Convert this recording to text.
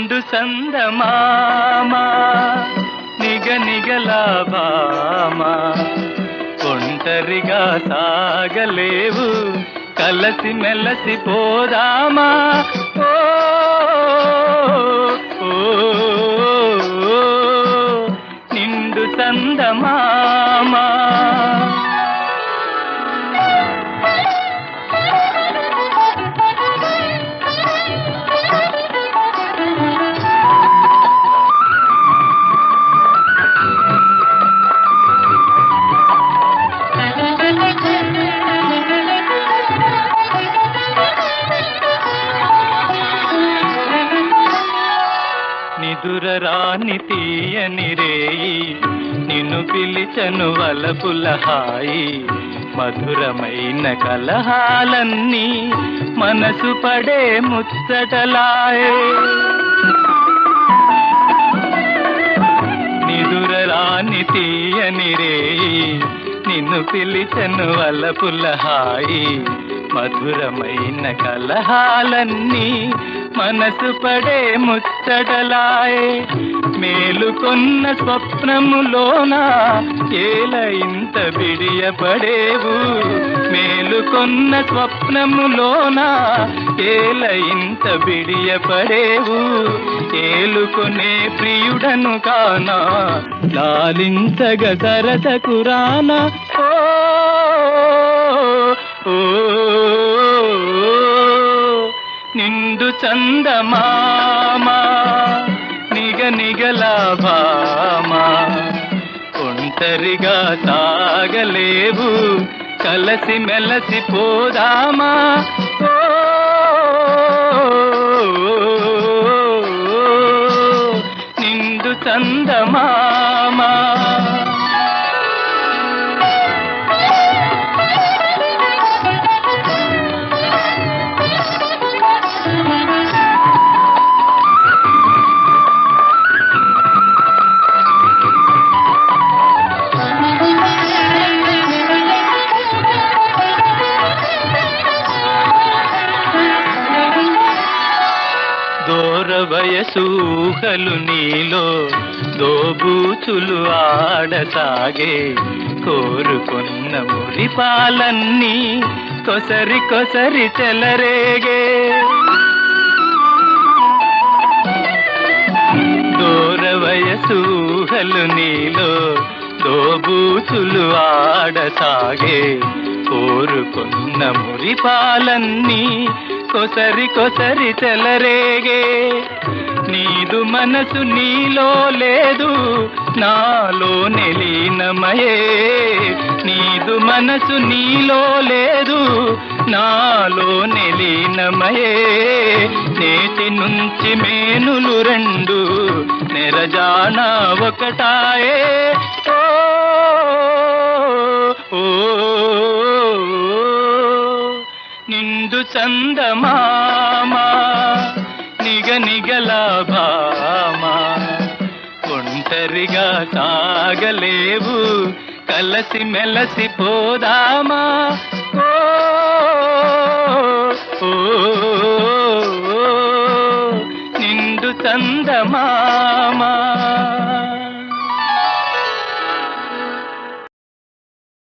నిండు సందమామా నిగనిగలాభామా ఒంటరిగా సాగలేవు కలసి మెలసి పోదామా ఓ ఓ, ఓ నిండు సందమామా నిదురరాని తీయని రేయి నిన్ను పిలిచను వలపుల హాయి మధురమైన కలహాలన్నీ మనసు పడే ముచ్చటలాయే నిదురరాని తీయని రేయి నిన్ను పిలిచను వలపుల హాయి మధురమైన కలహాలన్నీ మనసు పడే ముచ్చటలాయే మేలుకొన్న స్వప్నములోన ఏల ఇంత బిడియపడేవు మేలుకొన్న స్వప్నములోన ఏల ఇంత బిడియపడేవు ఏలుకొనే ప్రియుడను కానా లాలించగ సరసకు రానా ఓ ఓ నిండు చందమామా నిగనిగలాభామా ఒంటరిగా సాగలేవు కలసి మెలసి పోదామా ఓ నిండు చందమామా వయసూహలు నీలో దోబూచులు ఆడసాగే కోరుకున్న మురిపాలన్నీ కొసరి కొసరి చెలరేగే దూర వయసూహలు నీలో దోబూచులు ఆడసాగే కోరుకున్న మురిపాలన్నీ కొసరి కొసరి చెలరేగే నీదు మనసు నీలో లేదు నాలో నెలీనమయే నీదు మనసు నీలో లేదు నాలో నెలీనమయే నేటి నుంచి మేనులు రెండు నెరజాన ఒకటాయే ఓ ఓ నిండు చందమామా నిగనిగలాభామా ఒంటరిగా సాగలేవు కలసి మెలసి పోదామా ఓ ఓ నిండు చందమామా